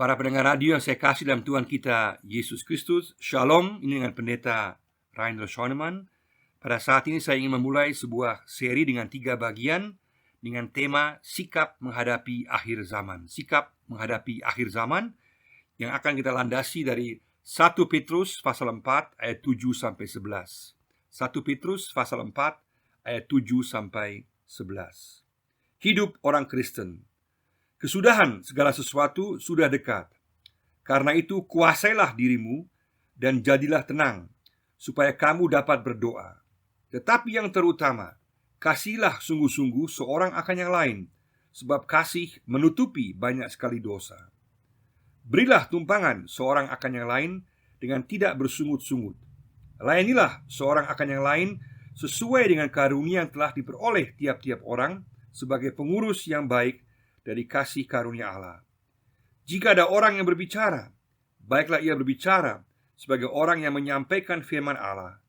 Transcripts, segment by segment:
Para pendengar radio yang saya kasih dalam Tuhan kita Yesus Kristus, Shalom. Ini dengan Pendeta Rainer Schoenemann. Pada saat ini saya ingin memulai sebuah seri dengan 3 bagian dengan tema sikap menghadapi akhir zaman. Sikap menghadapi akhir zaman yang akan kita landasi dari 1 Petrus pasal 4 ayat 7 sampai 11. 1 Petrus pasal 4 ayat 7 sampai 11. Hidup orang Kristen. Kesudahan segala sesuatu sudah dekat. Karena itu kuasailah dirimu dan jadilah tenang, supaya kamu dapat berdoa. Tetapi yang terutama, kasihilah sungguh-sungguh seorang akan yang lain, sebab kasih menutupi banyak sekali dosa. Berilah tumpangan seorang akan yang lain dengan tidak bersungut-sungut. Layanilah seorang akan yang lain sesuai dengan karunia yang telah diperoleh tiap-tiap orang sebagai pengurus yang baik dari kasih karunia Allah. Jika ada orang yang berbicara, baiklah ia berbicara sebagai orang yang menyampaikan firman Allah.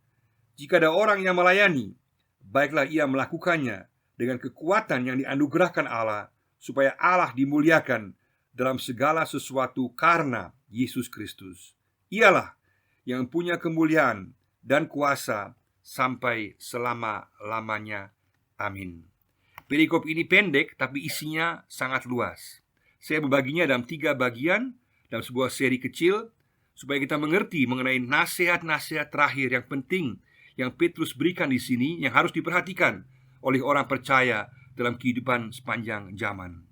Jika ada orang yang melayani, baiklah ia melakukannya dengan kekuatan yang dianugerahkan Allah, supaya Allah dimuliakan dalam segala sesuatu karena Yesus Kristus. Ialah yang punya kemuliaan dan kuasa sampai selama-lamanya. Amin. Perikop ini pendek tapi isinya sangat luas. Saya membaginya dalam 3 bagian dalam sebuah seri kecil supaya kita mengerti mengenai nasihat-nasihat terakhir yang penting yang Petrus berikan di sini, yang harus diperhatikan oleh orang percaya dalam kehidupan sepanjang zaman.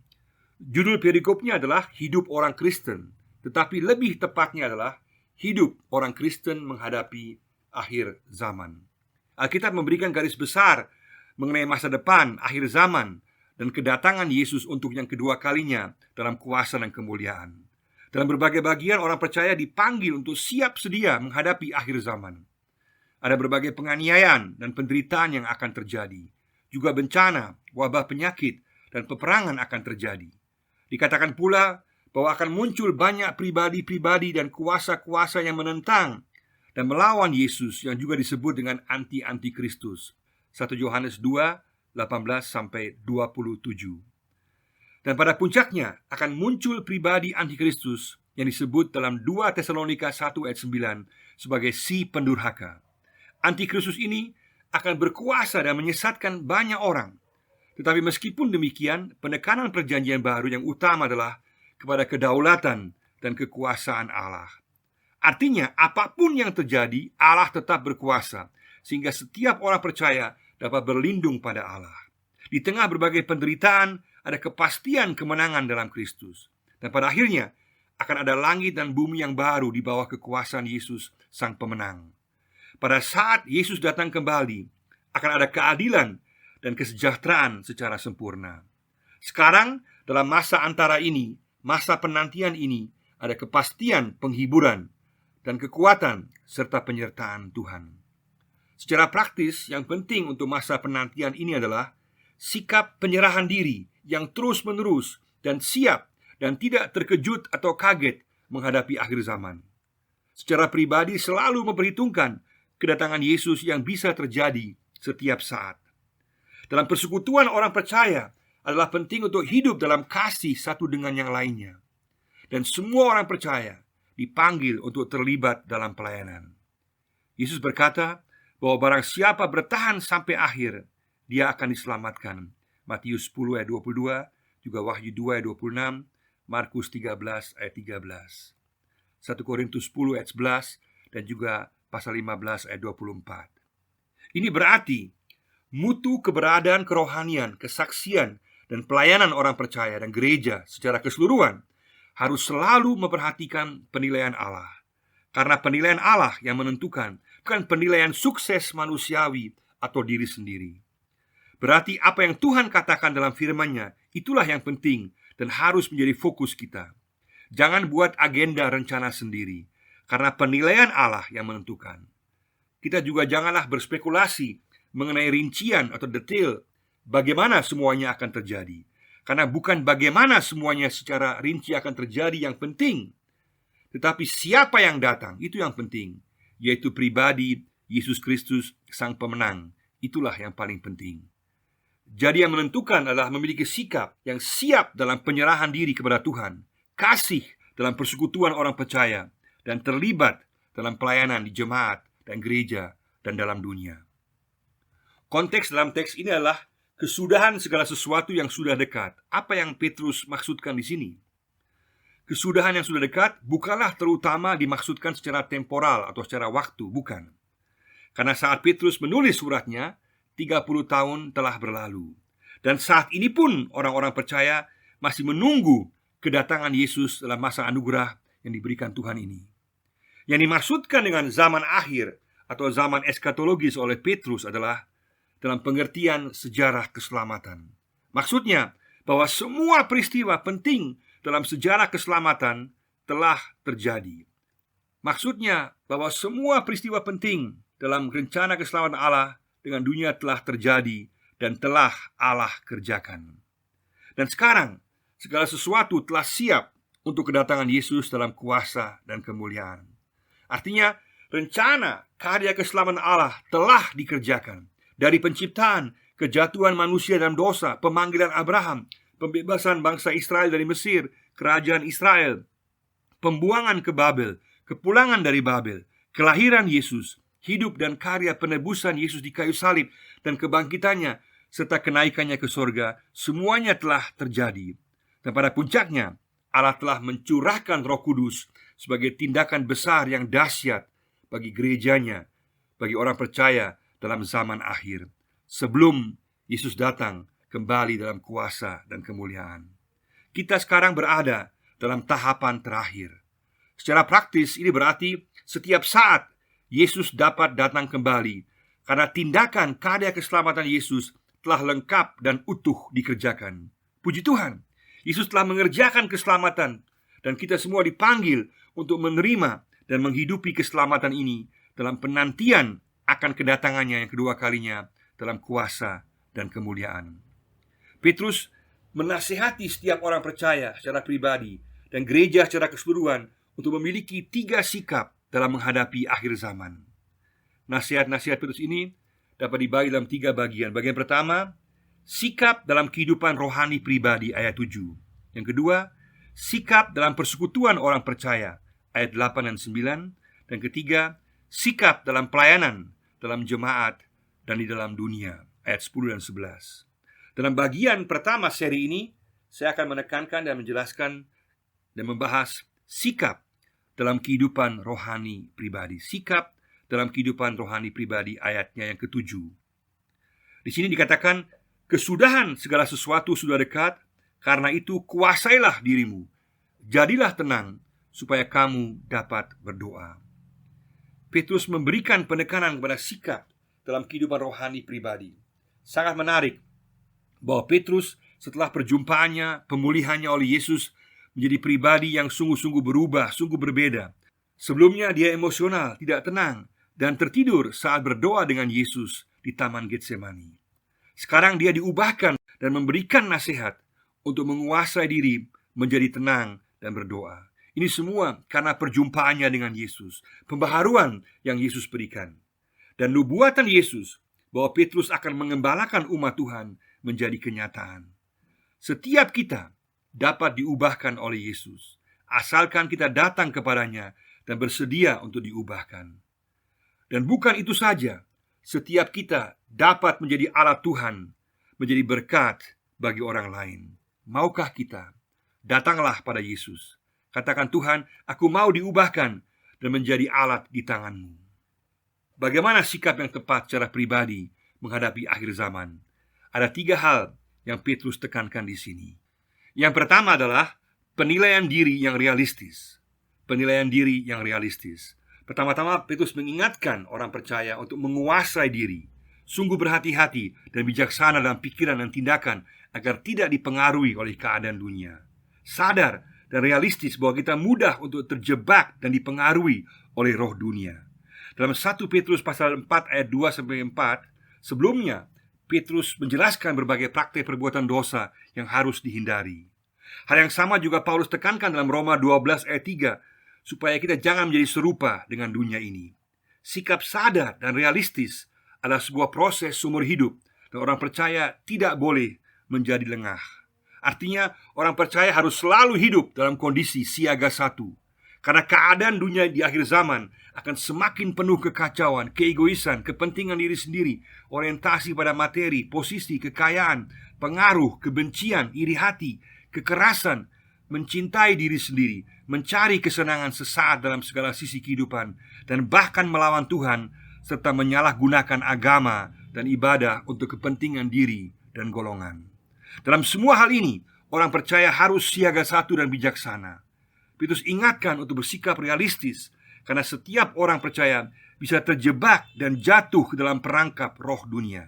Judul perikopnya adalah Hidup Orang Kristen, tetapi lebih tepatnya adalah Hidup Orang Kristen Menghadapi Akhir Zaman. Alkitab memberikan garis besar mengenai masa depan, akhir zaman, dan kedatangan Yesus untuk yang kedua kalinya dalam kuasa dan kemuliaan. Dalam berbagai bagian, orang percaya dipanggil untuk siap sedia menghadapi akhir zaman. Ada berbagai penganiayaan dan penderitaan yang akan terjadi. Juga bencana, wabah penyakit, dan peperangan akan terjadi. Dikatakan pula bahwa akan muncul banyak pribadi-pribadi dan kuasa-kuasa yang menentang dan melawan Yesus, yang juga disebut dengan anti-Kristus. 1 Yohanes 2, 18-27. Dan pada puncaknya akan muncul pribadi antikristus yang disebut dalam 2 Tesalonika 1 ayat 9 sebagai si pendurhaka. Antikristus ini akan berkuasa dan menyesatkan banyak orang. Tetapi meskipun demikian, penekanan perjanjian baru yang utama adalah kepada kedaulatan dan kekuasaan Allah. Artinya, apapun yang terjadi, Allah tetap berkuasa, sehingga setiap orang percaya dapat berlindung pada Allah. Di tengah berbagai penderitaan, ada kepastian kemenangan dalam Kristus. Dan pada akhirnya akan ada langit dan bumi yang baru di bawah kekuasaan Yesus sang pemenang. Pada saat Yesus datang kembali, akan ada keadilan dan kesejahteraan secara sempurna. Sekarang, dalam masa antara ini, masa penantian ini, ada kepastian penghiburan dan kekuatan serta penyertaan Tuhan. Secara praktis, yang penting untuk masa penantian ini adalah sikap penyerahan diri yang terus-menerus dan siap dan tidak terkejut atau kaget menghadapi akhir zaman. Secara pribadi selalu memperhitungkan kedatangan Yesus yang bisa terjadi setiap saat. Dalam persekutuan orang percaya adalah penting untuk hidup dalam kasih satu dengan yang lainnya. Dan semua orang percaya dipanggil untuk terlibat dalam pelayanan. Yesus berkata bahwa barang siapa bertahan sampai akhir, dia akan diselamatkan. Matius 10 ayat 22, juga Wahyu 2 ayat 26, Markus 13 ayat 13, 1 Korintus 10 ayat 11, dan juga pasal 15 ayat 24. Ini berarti mutu keberadaan kerohanian, kesaksian, dan pelayanan orang percaya dan gereja secara keseluruhan harus selalu memperhatikan penilaian Allah. Karena penilaian Allah yang menentukan, bukan penilaian sukses manusiawi atau diri sendiri. Berarti apa yang Tuhan katakan dalam firman-Nya, itulah yang penting dan harus menjadi fokus kita. Jangan buat agenda rencana sendiri, karena penilaian Allah yang menentukan. Kita juga janganlah berspekulasi mengenai rincian atau detail bagaimana semuanya akan terjadi. Karena bukan bagaimana semuanya secara rinci akan terjadi yang penting, tetapi siapa yang datang, itu yang penting, yaitu pribadi Yesus Kristus sang pemenang. Itulah yang paling penting. Jadi yang menentukan adalah memiliki sikap yang siap dalam penyerahan diri kepada Tuhan, kasih dalam persekutuan orang percaya dan terlibat dalam pelayanan di jemaat dan gereja dan dalam dunia. Konteks dalam teks ini adalah kesudahan segala sesuatu yang sudah dekat. Apa yang Petrus maksudkan di sini? Kesudahan yang sudah dekat bukanlah terutama dimaksudkan secara temporal atau secara waktu, bukan. Karena saat Petrus menulis suratnya, 30 tahun telah berlalu. Dan saat ini pun orang-orang percaya masih menunggu kedatangan Yesus dalam masa anugerah yang diberikan Tuhan ini. Yang dimaksudkan dengan zaman akhir atau zaman eskatologis oleh Petrus adalah dalam pengertian sejarah keselamatan. Maksudnya bahwa semua peristiwa penting dalam sejarah keselamatan telah terjadi. Maksudnya bahwa semua peristiwa penting dalam rencana keselamatan Allah dengan dunia telah terjadi dan telah Allah kerjakan. Dan sekarang segala sesuatu telah siap untuk kedatangan Yesus dalam kuasa dan kemuliaan. Artinya rencana karya keselamatan Allah telah dikerjakan. Dari penciptaan, kejatuhan manusia dalam dosa, pemanggilan Abraham, pembebasan bangsa Israel dari Mesir, kerajaan Israel, pembuangan ke Babel, kepulangan dari Babel, kelahiran Yesus, hidup dan karya penebusan Yesus di kayu salib, dan kebangkitannya, serta kenaikannya ke sorga, semuanya telah terjadi. Dan pada puncaknya, Allah telah mencurahkan Roh Kudus sebagai tindakan besar yang dahsyat bagi gerejanya, bagi orang percaya dalam zaman akhir, sebelum Yesus datang kembali dalam kuasa dan kemuliaan. Kita sekarang berada dalam tahapan terakhir. Secara praktis ini berarti setiap saat Yesus dapat datang kembali, karena tindakan karya keselamatan Yesus telah lengkap dan utuh dikerjakan. Puji Tuhan, Yesus telah mengerjakan keselamatan, dan kita semua dipanggil untuk menerima dan menghidupi keselamatan ini dalam penantian akan kedatangannya yang kedua kalinya dalam kuasa dan kemuliaan. Petrus menasihati setiap orang percaya secara pribadi dan gereja secara keseluruhan untuk memiliki 3 sikap dalam menghadapi akhir zaman. Nasihat-nasihat Petrus ini dapat dibagi dalam 3 bagian. Bagian pertama, sikap dalam kehidupan rohani pribadi, ayat 7. Yang kedua, sikap dalam persekutuan orang percaya, ayat 8 dan 9. Dan ketiga, sikap dalam pelayanan dalam jemaat dan di dalam dunia, ayat 10 dan 11. Dalam bagian pertama seri ini, saya akan menekankan dan menjelaskan dan membahas sikap dalam kehidupan rohani pribadi. Sikap dalam kehidupan rohani pribadi, ayatnya yang ke-7. Di sini dikatakan, kesudahan segala sesuatu sudah dekat, karena itu kuasailah dirimu, jadilah tenang, supaya kamu dapat berdoa. Petrus memberikan penekanan kepada sikap dalam kehidupan rohani pribadi. Sangat menarik bahwa Petrus setelah perjumpaannya, pemulihannya oleh Yesus, menjadi pribadi yang sungguh-sungguh berubah, sungguh berbeda. Sebelumnya dia emosional, tidak tenang, dan tertidur saat berdoa dengan Yesus di Taman Getsemani. Sekarang dia diubahkan dan memberikan nasihat untuk menguasai diri menjadi tenang dan berdoa. Ini semua karena perjumpaannya dengan Yesus, pembaharuan yang Yesus berikan, dan nubuatan Yesus bahwa Petrus akan mengembalakan umat Tuhan menjadi kenyataan. Setiap kita dapat diubahkan oleh Yesus, asalkan kita datang kepadanya dan bersedia untuk diubahkan. Dan bukan itu saja, setiap kita dapat menjadi alat Tuhan, menjadi berkat bagi orang lain. Maukah kita? Datanglah pada Yesus. Katakan, Tuhan, aku mau diubahkan dan menjadi alat di tangan-Mu. Bagaimana sikap yang tepat secara pribadi menghadapi akhir zaman? Ada 3 hal yang Petrus tekankan di sini. Yang pertama adalah penilaian diri yang realistis. Penilaian diri yang realistis. Pertama-tama Petrus mengingatkan orang percaya untuk menguasai diri, sungguh berhati-hati dan bijaksana dalam pikiran dan tindakan agar tidak dipengaruhi oleh keadaan dunia. Sadar dan realistis bahwa kita mudah untuk terjebak dan dipengaruhi oleh roh dunia. Dalam 1 Petrus pasal 4 ayat 2-4, sebelumnya Petrus menjelaskan berbagai praktik perbuatan dosa yang harus dihindari. Hal yang sama juga Paulus tekankan dalam Roma 12 ayat 3, supaya kita jangan menjadi serupa dengan dunia ini. Sikap sadar dan realistis adalah sebuah proses seumur hidup, dan orang percaya tidak boleh menjadi lengah. Artinya, orang percaya harus selalu hidup dalam kondisi siaga satu, karena keadaan dunia di akhir zaman akan semakin penuh kekacauan, keegoisan, kepentingan diri sendiri, orientasi pada materi, posisi, kekayaan, pengaruh, kebencian, iri hati, kekerasan, mencintai diri sendiri, mencari kesenangan sesaat dalam segala sisi kehidupan, dan bahkan melawan Tuhan, serta menyalahgunakan agama dan ibadah untuk kepentingan diri dan golongan. Dalam semua hal ini, orang percaya harus siaga satu dan bijaksana. Petrus ingatkan untuk bersikap realistis, karena setiap orang percaya bisa terjebak dan jatuh ke dalam perangkap roh dunia.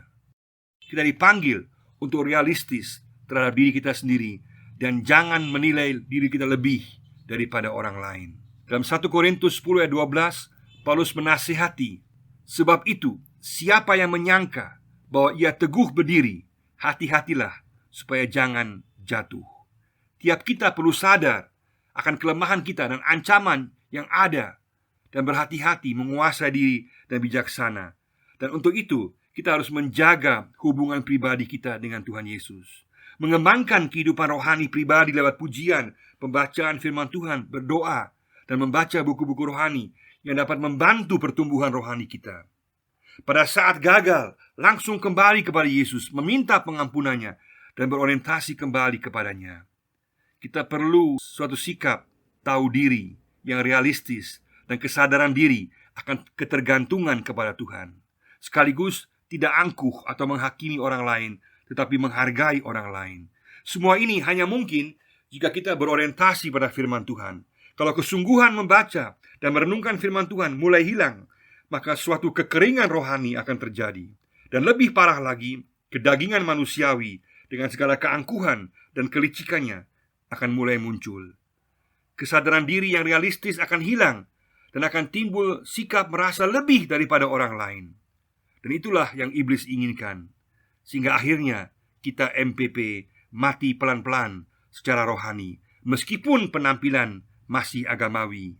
Kita dipanggil untuk realistis terhadap diri kita sendiri, dan jangan menilai diri kita lebih daripada orang lain. Dalam 1 Korintus 10 ayat 12, Paulus menasihati, sebab itu, siapa yang menyangka bahwa ia teguh berdiri, hati-hatilah supaya jangan jatuh. Tiap kita perlu sadar akan kelemahan kita dan ancaman yang ada, dan berhati-hati menguasai diri dan bijaksana. Dan untuk itu, kita harus menjaga hubungan pribadi kita dengan Tuhan Yesus, mengembangkan kehidupan rohani pribadi lewat pujian, pembacaan firman Tuhan, berdoa, dan membaca buku-buku rohani yang dapat membantu pertumbuhan rohani kita. Pada saat gagal, langsung kembali kepada Yesus, meminta pengampunannya, dan berorientasi kembali kepadanya. Kita perlu suatu sikap tahu diri yang realistis dan kesadaran diri akan ketergantungan kepada Tuhan, sekaligus tidak angkuh atau menghakimi orang lain, tetapi menghargai orang lain. Semua ini hanya mungkin jika kita berorientasi pada firman Tuhan. Kalau kesungguhan membaca dan merenungkan firman Tuhan mulai hilang, maka suatu kekeringan rohani akan terjadi. Dan lebih parah lagi, kedagingan manusiawi dengan segala keangkuhan dan kelicikannya akan mulai muncul. Kesadaran diri yang realistis akan hilang, dan akan timbul sikap merasa lebih daripada orang lain. Dan itulah yang iblis inginkan, sehingga akhirnya kita MPP mati pelan-pelan secara rohani, meskipun penampilan masih agamawi.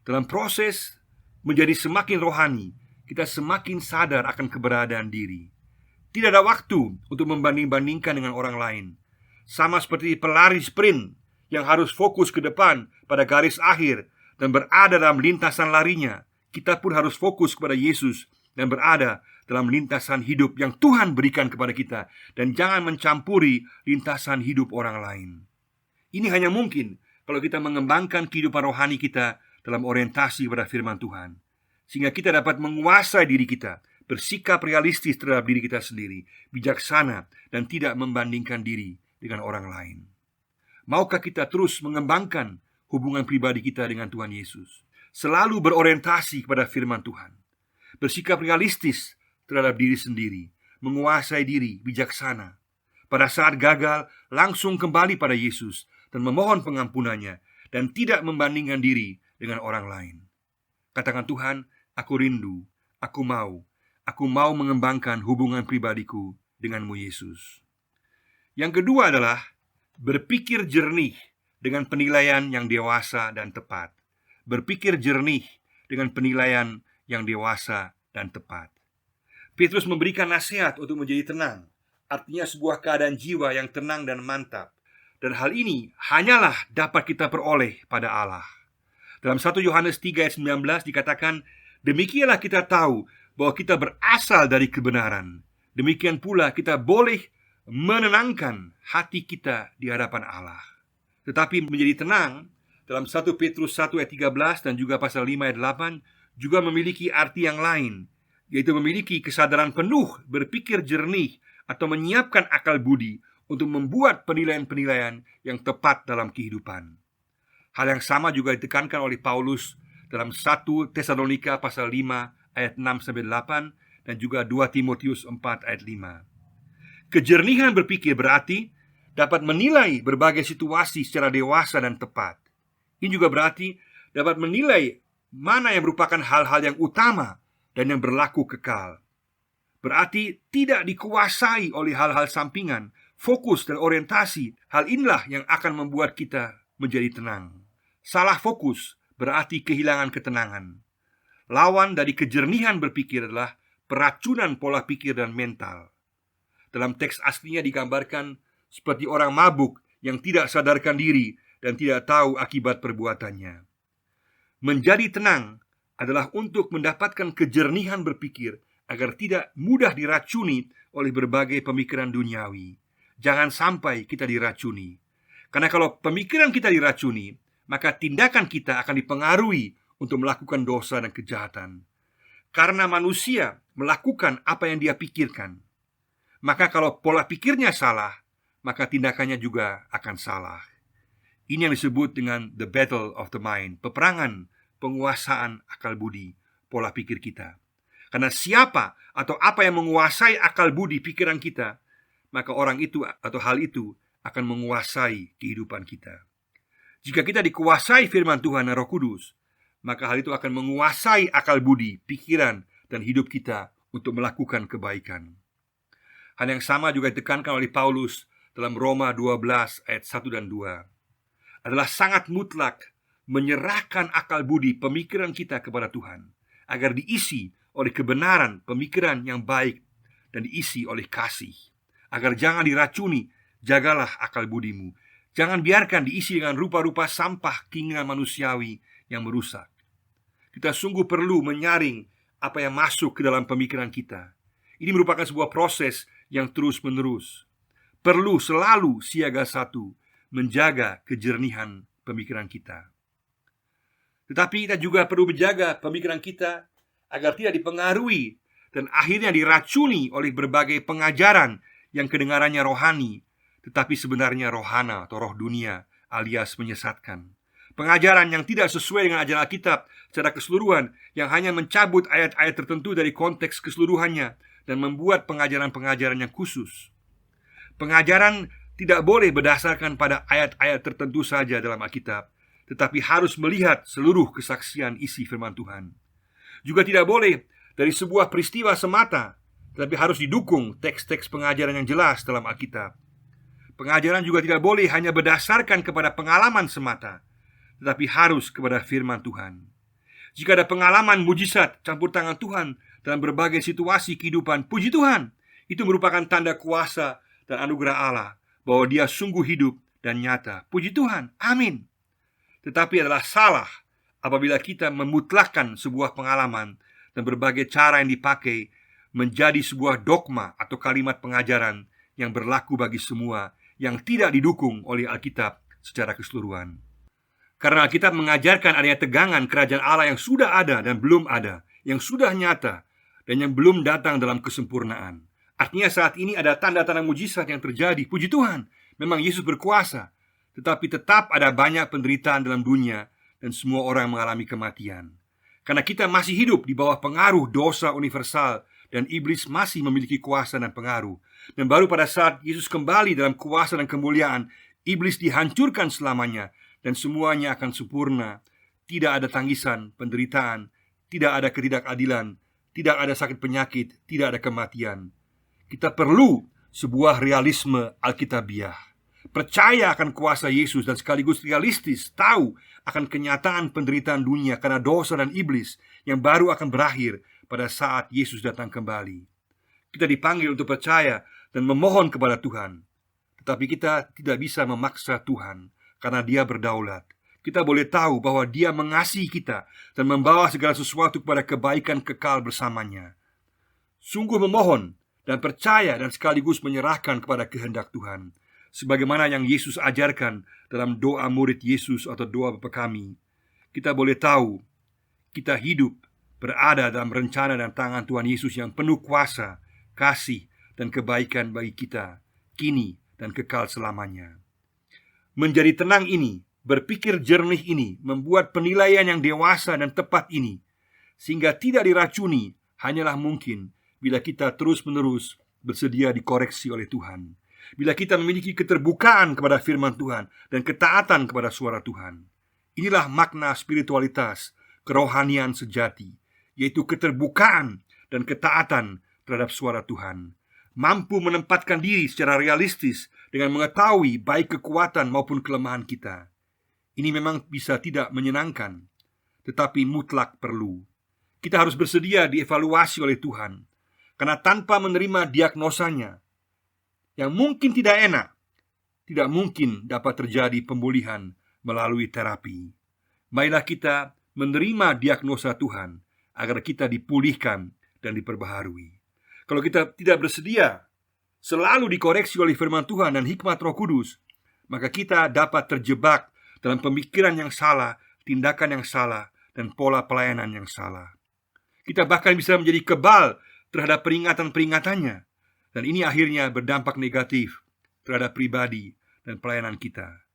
Dalam proses menjadi semakin rohani, kita semakin sadar akan keberadaan diri. Tidak ada waktu untuk membanding-bandingkan dengan orang lain. Sama seperti pelari sprint yang harus fokus ke depan pada garis akhir dan berada dalam lintasan larinya, kita pun harus fokus kepada Yesus dan berada dalam lintasan hidup yang Tuhan berikan kepada kita, dan jangan mencampuri lintasan hidup orang lain. Ini hanya mungkin kalau kita mengembangkan kehidupan rohani kita dalam orientasi pada firman Tuhan, sehingga kita dapat menguasai diri kita, bersikap realistis terhadap diri kita sendiri, bijaksana, dan tidak membandingkan diri dengan orang lain. Maukah kita terus mengembangkan hubungan pribadi kita dengan Tuhan Yesus, selalu berorientasi kepada firman Tuhan, bersikap realistis terhadap diri sendiri, menguasai diri, bijaksana. Pada saat gagal, langsung kembali pada Yesus dan memohon pengampunannya, dan tidak membandingkan diri dengan orang lain. Katakan, Tuhan, aku rindu, aku mau mengembangkan hubungan pribadiku denganmu, Yesus. Yang kedua adalah berpikir jernih dengan penilaian yang dewasa dan tepat. Berpikir jernih dengan penilaian yang dewasa dan tepat. Petrus memberikan nasihat untuk menjadi tenang, artinya sebuah keadaan jiwa yang tenang dan mantap. Dan hal ini hanyalah dapat kita peroleh pada Allah. Dalam 1 Yohanes 3 ayat 19 dikatakan, demikianlah kita tahu bahwa kita berasal dari kebenaran. Demikian pula kita boleh menenangkan hati kita di hadapan Allah. Tetapi menjadi tenang dalam 1 Petrus 1 ayat 13 dan juga pasal 5 ayat 8 juga memiliki arti yang lain, yaitu memiliki kesadaran penuh, berpikir jernih, atau menyiapkan akal budi untuk membuat penilaian-penilaian yang tepat dalam kehidupan. Hal yang sama juga ditekankan oleh Paulus dalam 1 Tesalonika pasal 5 ayat 6-8 dan juga 2 Timotius 4 ayat 5. Kejernihan berpikir berarti dapat menilai berbagai situasi secara dewasa dan tepat. Ini juga berarti dapat menilai mana yang merupakan hal-hal yang utama dan yang berlaku kekal. Berarti tidak dikuasai oleh hal-hal sampingan, fokus dan orientasi. Hal inilah yang akan membuat kita menjadi tenang. Salah fokus berarti kehilangan ketenangan. Lawan dari kejernihan berpikir adalah peracunan pola pikir dan mental. Dalam teks aslinya digambarkan seperti orang mabuk yang tidak sadarkan diri dan tidak tahu akibat perbuatannya. Menjadi tenang adalah untuk mendapatkan kejernihan berpikir agar tidak mudah diracuni oleh berbagai pemikiran duniawi. Jangan sampai kita diracuni. Karena kalau pemikiran kita diracuni, maka tindakan kita akan dipengaruhi untuk melakukan dosa dan kejahatan. Karena manusia melakukan apa yang dia pikirkan, maka kalau pola pikirnya salah, maka tindakannya juga akan salah. Ini yang disebut dengan the battle of the mind, peperangan penguasaan akal budi, pola pikir kita. Karena siapa atau apa yang menguasai akal budi pikiran kita, maka orang itu atau hal itu akan menguasai kehidupan kita. Jika kita dikuasai firman Tuhan dan Roh Kudus, maka hal itu akan menguasai akal budi, pikiran, dan hidup kita untuk melakukan kebaikan. Hal yang sama juga ditekankan oleh Paulus dalam Roma 12 ayat 1 dan 2. Adalah sangat mutlak menyerahkan akal budi, pemikiran kita kepada Tuhan, agar diisi oleh kebenaran, pemikiran yang baik, dan diisi oleh kasih. Agar jangan diracuni, jagalah akal budimu. Jangan biarkan diisi dengan rupa-rupa sampah keinginan manusiawi yang merusak. Kita sungguh perlu menyaring apa yang masuk ke dalam pemikiran kita. Ini merupakan sebuah proses yang terus-menerus. Perlu selalu siaga satu, menjaga kejernihan pemikiran kita. Tetapi kita juga perlu menjaga pemikiran kita agar tidak dipengaruhi dan akhirnya diracuni oleh berbagai pengajaran yang kedengarannya rohani, tetapi sebenarnya rohana atau roh dunia alias menyesatkan. Pengajaran yang tidak sesuai dengan ajaran Alkitab secara keseluruhan, yang hanya mencabut ayat-ayat tertentu dari konteks keseluruhannya dan membuat pengajaran-pengajaran yang khusus. Pengajaran tidak boleh berdasarkan pada ayat-ayat tertentu saja dalam Alkitab, tetapi harus melihat seluruh kesaksian isi firman Tuhan. Juga tidak boleh dari sebuah peristiwa semata, tetapi harus didukung teks-teks pengajaran yang jelas dalam Alkitab. Pengajaran juga tidak boleh hanya berdasarkan kepada pengalaman semata, tetapi harus kepada firman Tuhan. Jika ada pengalaman mujizat campur tangan Tuhan dalam berbagai situasi kehidupan, puji Tuhan, itu merupakan tanda kuasa dan anugerah Allah bahwa Dia sungguh hidup dan nyata. Puji Tuhan, amin. Tetapi adalah salah apabila kita memutlakkan sebuah pengalaman dan berbagai cara yang dipakai menjadi sebuah dogma atau kalimat pengajaran yang berlaku bagi semua, yang tidak didukung oleh Alkitab secara keseluruhan. Karena Alkitab mengajarkan adanya tegangan kerajaan Allah yang sudah ada dan belum ada, yang sudah nyata dan yang belum datang dalam kesempurnaan. Artinya saat ini ada tanda-tanda mujizat yang terjadi. Puji Tuhan, memang Yesus berkuasa. Tetapi tetap ada banyak penderitaan dalam dunia dan semua orang mengalami kematian. Karena kita masih hidup di bawah pengaruh dosa universal dan iblis masih memiliki kuasa dan pengaruh. Dan baru pada saat Yesus kembali dalam kuasa dan kemuliaan, iblis dihancurkan selamanya dan semuanya akan sempurna. Tidak ada tangisan, penderitaan, tidak ada ketidakadilan, tidak ada sakit penyakit, tidak ada kematian. Kita perlu sebuah realisme Alkitabiah. Percaya akan kuasa Yesus dan sekaligus realistis tahu akan kenyataan penderitaan dunia karena dosa dan iblis yang baru akan berakhir pada saat Yesus datang kembali. Kita dipanggil untuk percaya dan memohon kepada Tuhan. Tetapi kita tidak bisa memaksa Tuhan karena Dia berdaulat. Kita boleh tahu bahwa Dia mengasihi kita dan membawa segala sesuatu kepada kebaikan kekal bersamanya. Sungguh memohon dan percaya dan sekaligus menyerahkan kepada kehendak Tuhan, sebagaimana yang Yesus ajarkan dalam doa murid Yesus atau doa Bapa Kami. Kita boleh tahu kita hidup berada dalam rencana dan tangan Tuhan Yesus yang penuh kuasa, kasih, dan kebaikan bagi kita kini dan kekal selamanya. Menjadi tenang ini, berpikir jernih ini, membuat penilaian yang dewasa dan tepat ini, sehingga tidak diracuni, hanyalah mungkin bila kita terus-menerus bersedia dikoreksi oleh Tuhan. Bila kita memiliki keterbukaan kepada firman Tuhan dan ketaatan kepada suara Tuhan. Inilah makna spiritualitas, kerohanian sejati, yaitu keterbukaan dan ketaatan terhadap suara Tuhan. Mampu menempatkan diri secara realistis dengan mengetahui baik kekuatan maupun kelemahan kita. Ini memang bisa tidak menyenangkan, tetapi mutlak perlu. Kita harus bersedia dievaluasi oleh Tuhan. Karena tanpa menerima diagnosanya yang mungkin tidak enak, tidak mungkin dapat terjadi pemulihan melalui terapi. Marilah kita menerima diagnosa Tuhan agar kita dipulihkan dan diperbaharui. Kalau kita tidak bersedia selalu dikoreksi oleh firman Tuhan dan hikmat Roh Kudus, maka kita dapat terjebak dalam pemikiran yang salah, tindakan yang salah, dan pola pelayanan yang salah. Kita bahkan bisa menjadi kebal terhadap peringatan-peringatannya, dan ini akhirnya berdampak negatif terhadap pribadi dan pelayanan kita.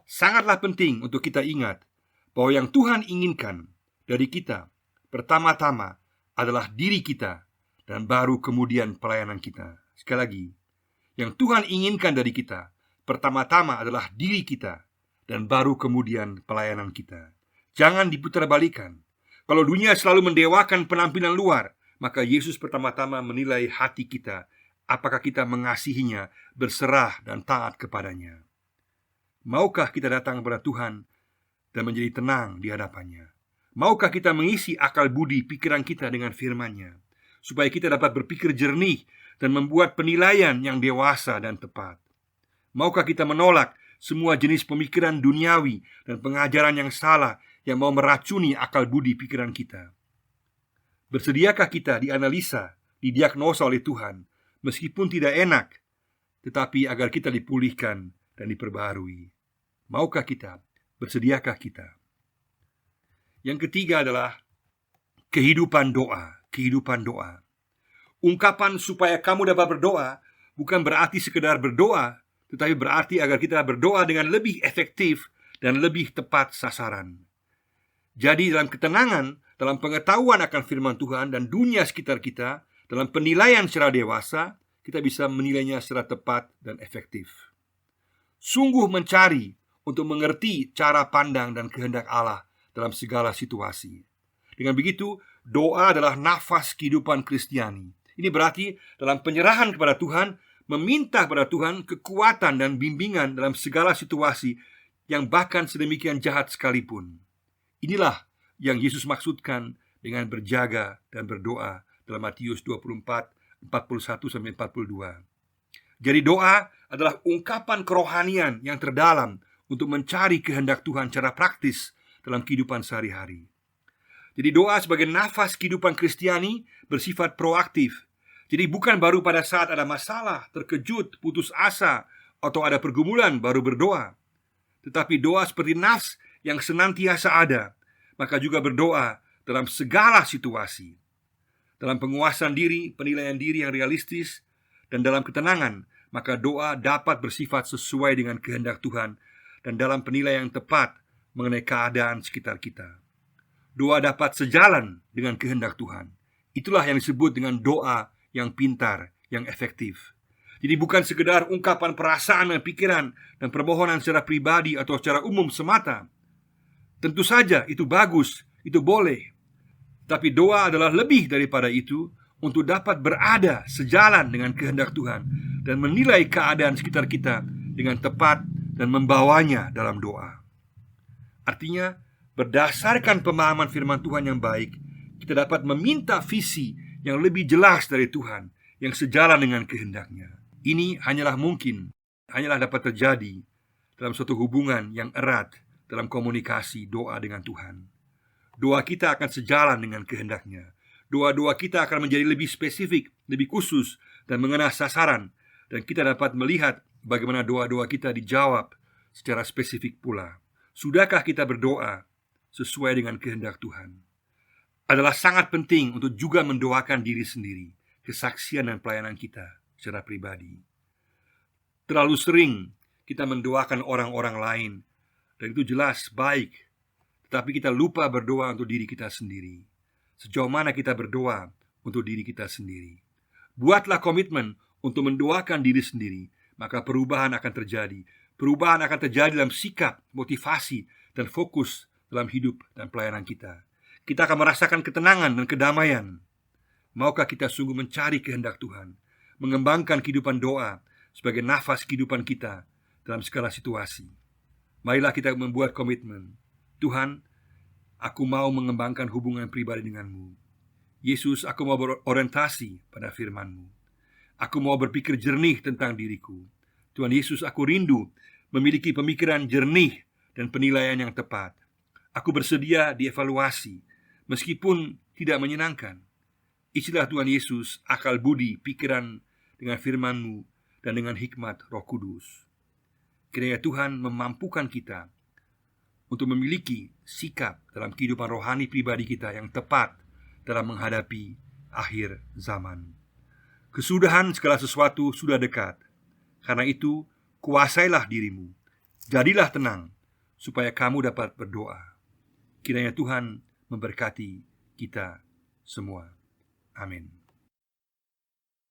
Sangatlah penting untuk kita ingat bahwa yang Tuhan inginkan dari kita pertama-tama adalah diri kita, dan baru kemudian pelayanan kita. Sekali lagi, yang Tuhan inginkan dari kita pertama-tama adalah diri kita, dan baru kemudian pelayanan kita. Jangan diputarbalikan. Kalau dunia selalu mendewakan penampilan luar, maka Yesus pertama-tama menilai hati kita, apakah kita mengasihinya, berserah dan taat kepadanya. Maukah kita datang kepada Tuhan dan menjadi tenang di hadapannya? Maukah kita mengisi akal budi pikiran kita dengan firman-Nya, supaya kita dapat berpikir jernih dan membuat penilaian yang dewasa dan tepat? Maukah kita menolak semua jenis pemikiran duniawi dan pengajaran yang salah yang mau meracuni akal budi pikiran kita? Bersediakah kita dianalisa, didiagnosa oleh Tuhan, meskipun tidak enak, tetapi agar kita dipulihkan dan diperbaharui? Maukah kita? Bersediakah kita? Yang ketiga adalah kehidupan doa. Kehidupan doa. Ungkapan supaya kamu dapat berdoa bukan berarti sekedar berdoa, tetapi berarti agar kita berdoa dengan lebih efektif dan lebih tepat sasaran. Jadi dalam ketenangan, dalam pengetahuan akan firman Tuhan dan dunia sekitar kita, dalam penilaian secara dewasa, kita bisa menilainya secara tepat dan efektif. Sungguh mencari untuk mengerti cara pandang dan kehendak Allah dalam segala situasi. Dengan begitu, doa adalah nafas kehidupan Kristiani. Ini berarti dalam penyerahan kepada Tuhan, meminta kepada Tuhan kekuatan dan bimbingan dalam segala situasi yang bahkan sedemikian jahat sekalipun. Inilah yang Yesus maksudkan dengan berjaga dan berdoa dalam Matius 24, 41-42. Jadi doa adalah ungkapan kerohanian yang terdalam untuk mencari kehendak Tuhan secara praktis dalam kehidupan sehari-hari. Jadi doa sebagai nafas kehidupan Kristiani bersifat proaktif. Jadi bukan baru pada saat ada masalah, terkejut, putus asa, atau ada pergumulan baru berdoa. Tetapi doa seperti nafas yang senantiasa ada, maka juga berdoa dalam segala situasi. Dalam penguasaan diri, penilaian diri yang realistis, dan dalam ketenangan, maka doa dapat bersifat sesuai dengan kehendak Tuhan dan dalam penilaian yang tepat mengenai keadaan sekitar kita. Doa dapat sejalan dengan kehendak Tuhan. Itulah yang disebut dengan doa yang pintar, yang efektif. Jadi bukan sekedar ungkapan perasaan dan pikiran dan permohonan secara pribadi atau secara umum semata. Tentu saja itu bagus, itu boleh. Tapi doa adalah lebih daripada itu, untuk dapat berada sejalan dengan kehendak Tuhan dan menilai keadaan sekitar kita dengan tepat dan membawanya dalam doa. Artinya, berdasarkan pemahaman firman Tuhan yang baik, kita dapat meminta visi yang lebih jelas dari Tuhan, yang sejalan dengan kehendak-Nya. Ini hanyalah mungkin, hanyalah dapat terjadi dalam suatu hubungan yang erat dalam komunikasi doa dengan Tuhan. Doa kita akan sejalan dengan kehendak-Nya. Doa-doa kita akan menjadi lebih spesifik, lebih khusus, dan mengena sasaran. Dan kita dapat melihat bagaimana doa-doa kita dijawab secara spesifik pula. Sudahkah kita berdoa sesuai dengan kehendak Tuhan? Adalah sangat penting untuk juga mendoakan diri sendiri, kesaksian dan pelayanan kita secara pribadi. Terlalu sering kita mendoakan orang-orang lain, dan itu jelas baik, tetapi kita lupa berdoa untuk diri kita sendiri. Sejauh mana kita berdoa untuk diri kita sendiri? Buatlah komitmen untuk mendoakan diri sendiri, maka perubahan akan terjadi. Perubahan akan terjadi dalam sikap, motivasi, dan fokus dalam hidup dan pelayanan kita. Kita akan merasakan ketenangan dan kedamaian. Maukah kita sungguh mencari kehendak Tuhan, mengembangkan kehidupan doa sebagai nafas kehidupan kita dalam segala situasi? Marilah kita membuat komitmen. Tuhan, aku mau mengembangkan hubungan pribadi denganmu. Yesus, aku mau berorientasi pada firman-Mu. Aku mau berpikir jernih tentang diriku. Tuhan Yesus, aku rindu memiliki pemikiran jernih dan penilaian yang tepat. Aku bersedia dievaluasi, meskipun tidak menyenangkan. Isilah Tuhan Yesus akal budi pikiran dengan firman-Mu dan dengan hikmat Roh Kudus. Kiranya Tuhan memampukan kita untuk memiliki sikap dalam kehidupan rohani pribadi kita yang tepat dalam menghadapi akhir zaman. Kesudahan segala sesuatu sudah dekat. Karena itu, kuasailah dirimu, jadilah tenang, supaya kamu dapat berdoa. Kiranya Tuhan memberkati kita semua. Amin.